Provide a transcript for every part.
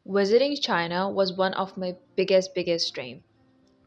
Visiting China was one of my biggest dream,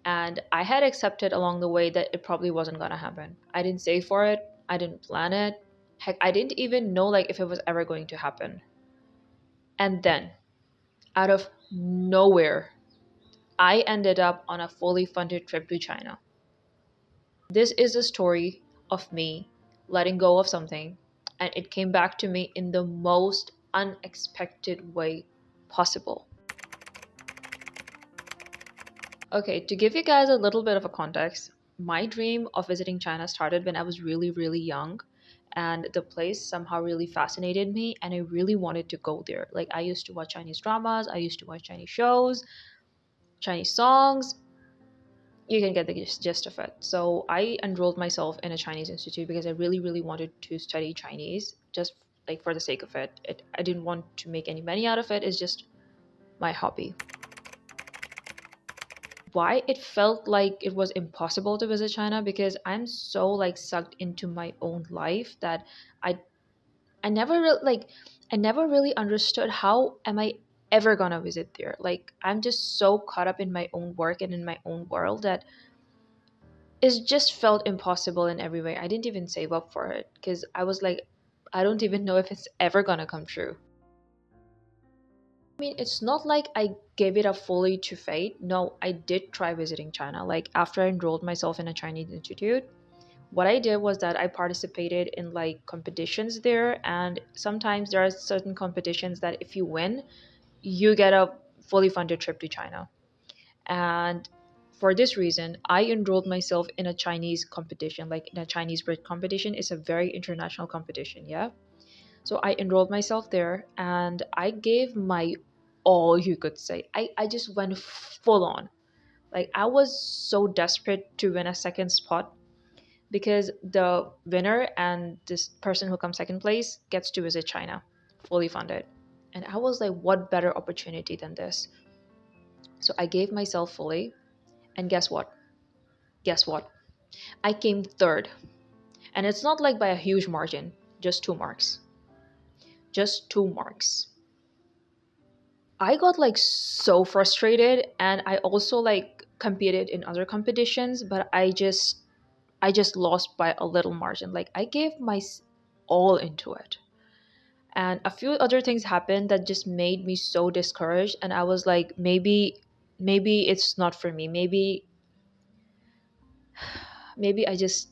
and I had accepted along the way that it probably wasn't gonna happen. I didn't save for it, I didn't plan it. Heck, I didn't even know like if it was ever going to happen. And then, out of nowhere, I ended up on a fully funded trip to China. This is a story of me letting go of something, and it came back to me in the most unexpected way possible. Okay, to give you guys a little bit of a context, my dream of visiting China started when I was really young, and the place somehow really fascinated me, and I really wanted to go there. Like, I used to watch Chinese dramas, I used to watch Chinese shows, Chinese songs. You can get the gist of it. So I enrolled myself in a Chinese institute because I really wanted to study Chinese, just like for the sake of it. I didn't want to make any money out of it. It's just my hobby. Why it felt like it was impossible to visit China, because I'm so like sucked into my own life that I I never like I never really understood how am I ever gonna visit there. Like, I'm just so caught up in my own work and in my own world that it just felt impossible in every way. I didn't even save up for it because I was like, I don't even know if it's ever gonna come true. I mean, it's not like I gave it up fully to fate. No, I did try visiting China. Like, after I enrolled myself in a Chinese institute, what I did was that I participated in like competitions there, and sometimes there are certain competitions that if you win, you get a fully funded trip to China. And for this reason, I enrolled myself in a Chinese competition, like in a Chinese bread competition. It's a very international competition, yeah. So I enrolled myself there and I gave my all, you could say. I just went full on. Like, I was so desperate to win a second spot because the winner and this person who comes second place gets to visit China, fully funded. And I was like, what better opportunity than this? So I gave myself fully, and guess what? Guess what? I came third. And it's not like by a huge margin, just 2 marks. Just 2 marks. I got like so frustrated, and I also like competed in other competitions, but I just lost by a little margin. Like, I gave my all into it. And a few other things happened that just made me so discouraged, and I was like, maybe it's not for me. Maybe I just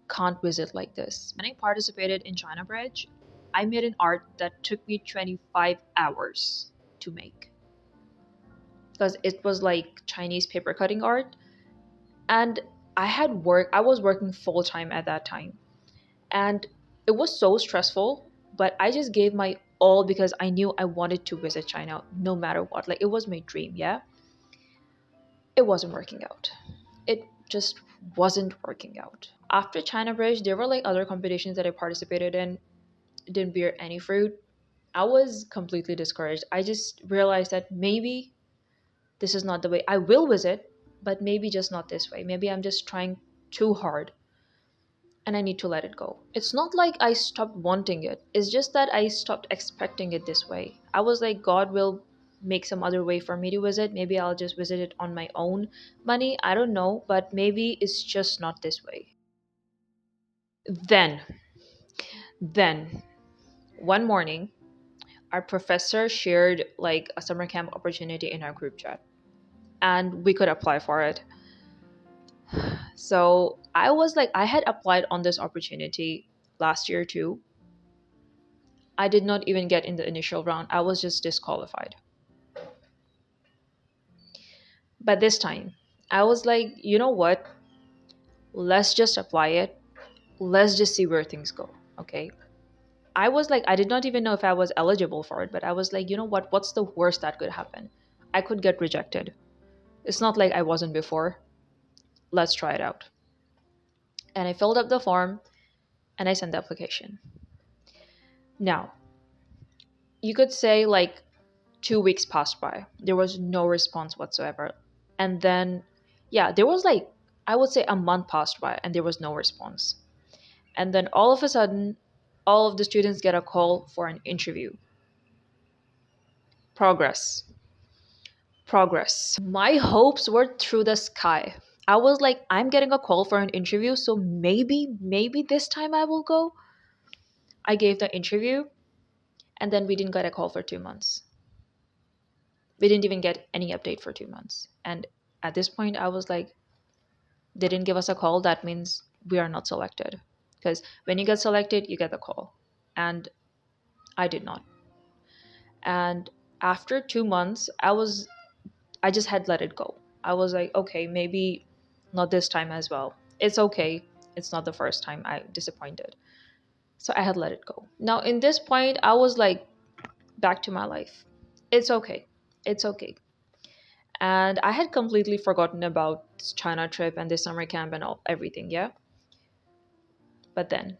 can't visit like this. When I participated in China Bridge, I made an art that took me 25 hours to make because it was like Chinese paper cutting art. And I was working full time at that time. And it was so stressful, but I just gave my all because I knew I wanted to visit China no matter what. Like, it was my dream, yeah? It wasn't working out. It just wasn't working out. After China Bridge, there were like other competitions that I participated in. It didn't bear any fruit. I was completely discouraged. I just realized that maybe this is not the way. I will visit, but maybe just not this way. Maybe I'm just trying too hard and I need to let it go. It's not like I stopped wanting it. It's just that I stopped expecting it this way. I was like, God will make some other way for me to visit. Maybe I'll just visit it on my own money. I don't know, but maybe it's just not this way. Then, then one morning, our professor shared like a summer camp opportunity in our group chat, and we could apply for it. So I was like, I had applied on this opportunity last year too. I did not even get in the initial round. I was just disqualified. But this time, I was like, you know what? Let's just apply it. Let's just see where things go. Okay. I was like, I did not even know if I was eligible for it, but I was like, you know what? What's the worst that could happen? I could get rejected. It's not like I wasn't before. Let's try it out. And I filled up the form and I sent the application. Now, you could say like 2 weeks passed by. There was no response whatsoever. And then, yeah, there was like, I would say a month passed by and there was no response. And then all of a sudden, all of the students get a call for an interview. Progress. Progress. My hopes were through the sky. I was like, I'm getting a call for an interview, so maybe this time I will go. I gave the interview, and then we didn't get a call for 2 months. We didn't even get any update for 2 months. And at this point, I was like, they didn't give us a call. That means we are not selected. Because when you get selected, you get the call. And I did not. And after 2 months, I just had let it go. I was like, okay, maybe not this time as well. It's okay. It's not the first time I disappointed. So I had let it go. Now, in this point, I was like, back to my life. It's okay. It's okay. And I had completely forgotten about this China trip and this summer camp and everything, yeah? But then,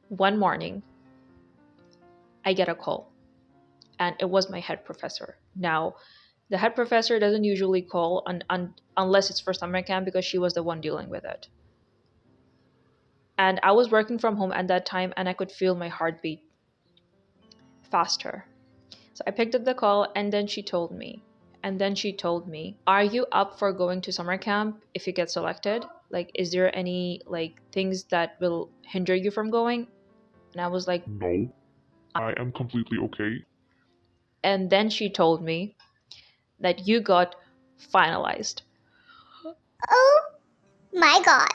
one morning, I get a call, and it was my head professor. Now, the head professor doesn't usually call unless it's for summer camp because she was the one dealing with it. And I was working from home at that time, and I could feel my heartbeat faster. So I picked up the call, and then she told me, "Are you up for going to summer camp if you get selected? Like, is there any like things that will hinder you from going?" And I was like, No, I am completely okay. and then she told me that you got finalized. Oh my god.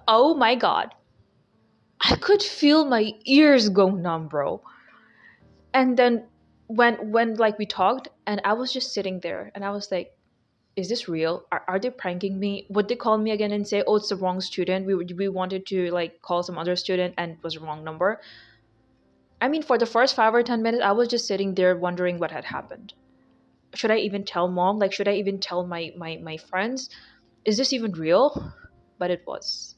Oh my god. I could feel my ears go numb, bro. And then when like we talked, and I was just sitting there, and I was like, is this real? Are they pranking me? Would they call me again and say, oh, it's the wrong student? We wanted to like call some other student and it was the wrong number. I mean, for the first 5 or 10 minutes, I was just sitting there wondering what had happened. Should I even tell mom? Like, should I even tell my friends? Is this even real? But it was.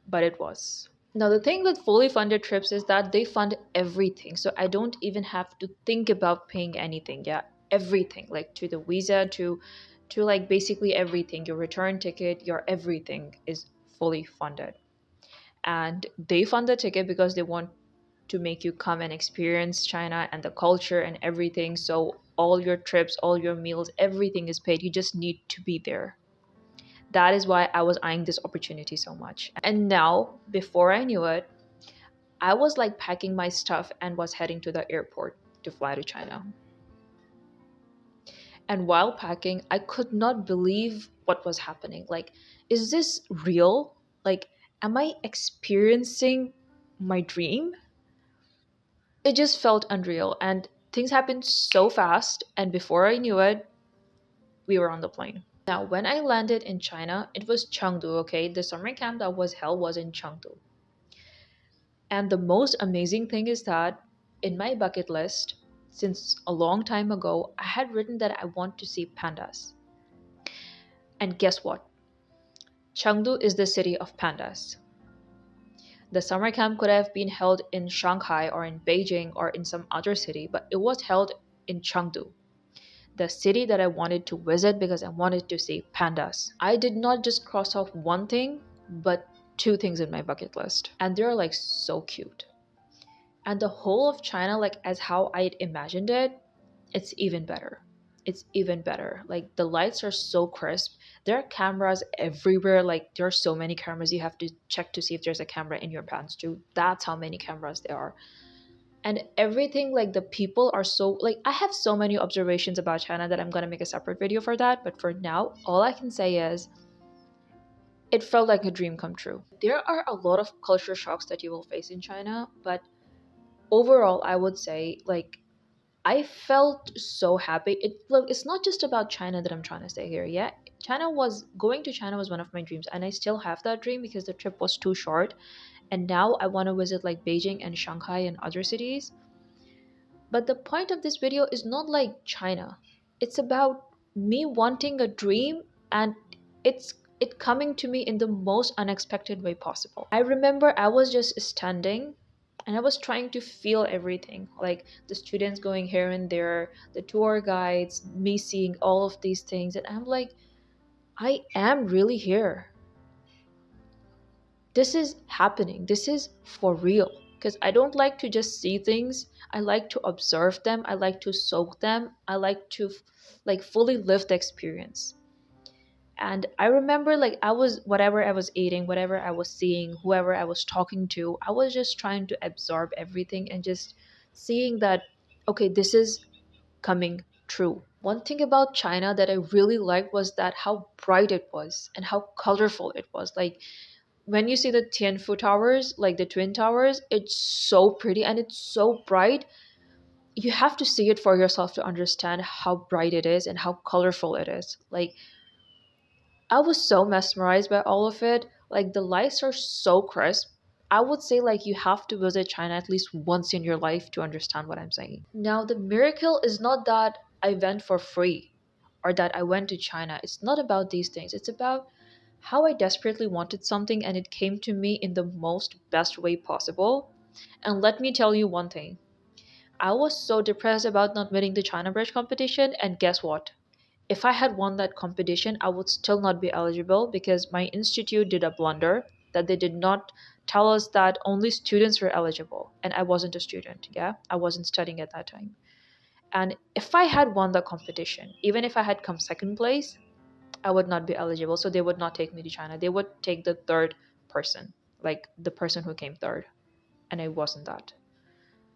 But it was. Now, the thing with fully funded trips is that they fund everything. So I don't even have to think about paying anything. Yeah, everything. Like to the visa, to like basically everything. Your return ticket, your everything is fully funded. And they fund the ticket because they want to make you come and experience China and the culture and everything. So all your trips, all your meals, everything is paid. You just need to be there. That is why I was eyeing this opportunity so much. And now, before I knew it, I was like packing my stuff and was heading to the airport to fly to China. And while packing, I could not believe what was happening. Like, is this real? Like, am I experiencing my dream? It just felt unreal. And things happened so fast. And before I knew it, we were on the plane. Now, when I landed in China, it was Chengdu, okay? The summer camp that was held was in Chengdu. And the most amazing thing is that in my bucket list, since a long time ago, I had written that I want to see pandas. And guess what? Chengdu is the city of pandas. The summer camp could have been held in Shanghai or in Beijing or in some other city, but it was held in Chengdu, the city that I wanted to visit because I wanted to see pandas. I did not just cross off one thing, but two things in my bucket list. And they're like so cute. And the whole of China, like as how I'd imagined it, it's even better. It's even better. Like the lights are so crisp. There are cameras everywhere. Like there are so many cameras. You have to check to see if there's a camera in your pants too. That's how many cameras there are. And everything, like the people are so like I have so many observations about China that I'm gonna make a separate video for that. But for now, all I can say is it felt like a dream come true. There are a lot of culture shocks that you will face in China, but overall I would say like I felt so happy. It's not just about China that I'm trying to say here. Yeah, going to China was one of my dreams, and I still have that dream because the trip was too short. And now I want to visit like Beijing and Shanghai and other cities. But the point of this video is not like China. It's about me wanting a dream, and it coming to me in the most unexpected way possible. I remember I was just standing and I was trying to feel everything, like the students going here and there, the tour guides, me seeing all of these things, and I'm like, I am really here. This is happening. This is for real. because I don't like to just see things. I like to observe them. I like to soak them. I like to like fully live the experience. And I remember like I was whatever I was eating, whatever I was seeing, whoever I was talking to, I was just trying to absorb everything and just seeing that okay, this is coming true. One thing about China that I really liked was that how bright it was and how colorful it was. Like when you see the Tianfu towers, like the twin towers, it's so pretty and it's so bright. You have to see it for yourself to understand how bright it is and how colorful it is. Like I was so mesmerized by all of it. Like the lights are so crisp. I would say like you have to visit China at least once in your life to understand what I'm saying. Now the miracle is not that I went for free or that I went to China. It's not about these things. It's about how I desperately wanted something and it came to me in the most best way possible. And let me tell you one thing. I was so depressed about not winning the China Bridge competition, and guess what? If I had won that competition, I would still not be eligible because my institute did a blunder that they did not tell us that only students were eligible. And I wasn't a student, yeah? I wasn't studying at that time. And if I had won the competition, even if I had come second place, I would not be eligible. So they would not take me to China. They would take the third person, like the person who came third. And I wasn't that.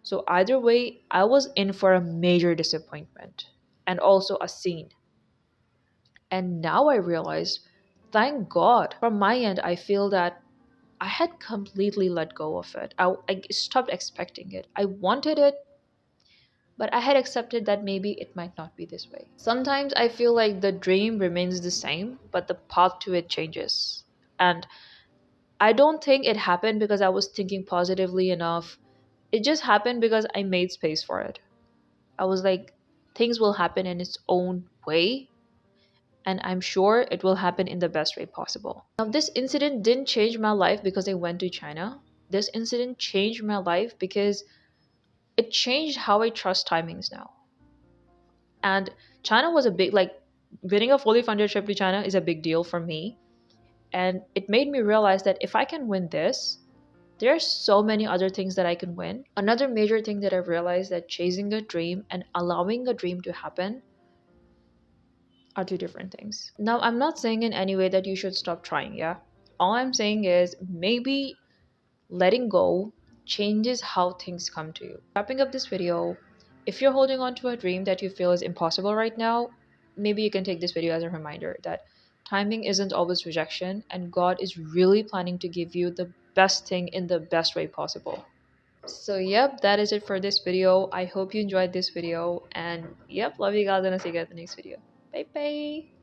So either way, I was in for a major disappointment and also a scene. And now I realized, thank God. From my end, I feel that I had completely let go of it. I stopped expecting it. I wanted it, but I had accepted that maybe it might not be this way. Sometimes I feel like the dream remains the same, but the path to it changes. And I don't think it happened because I was thinking positively enough. It just happened because I made space for it. I was like, things will happen in its own way, and I'm sure it will happen in the best way possible. Now, this incident didn't change my life because I went to China. This incident changed my life because it changed how I trust timings now. And China was a big, like, winning a fully funded trip to China is a big deal for me. And it made me realize that if I can win this, there are so many other things that I can win. Another major thing that I've realized that chasing a dream and allowing a dream to happen are two different things. Now, I'm not saying in any way that you should stop trying, yeah? All I'm saying is maybe letting go changes how things come to you. Wrapping up this video, if you're holding on to a dream that you feel is impossible right now, maybe you can take this video as a reminder that timing isn't always rejection and God is really planning to give you the best thing in the best way possible. So yep, that is it for this video. I hope you enjoyed this video and yep, love you guys and I'll see you guys in the next video. Bye bye.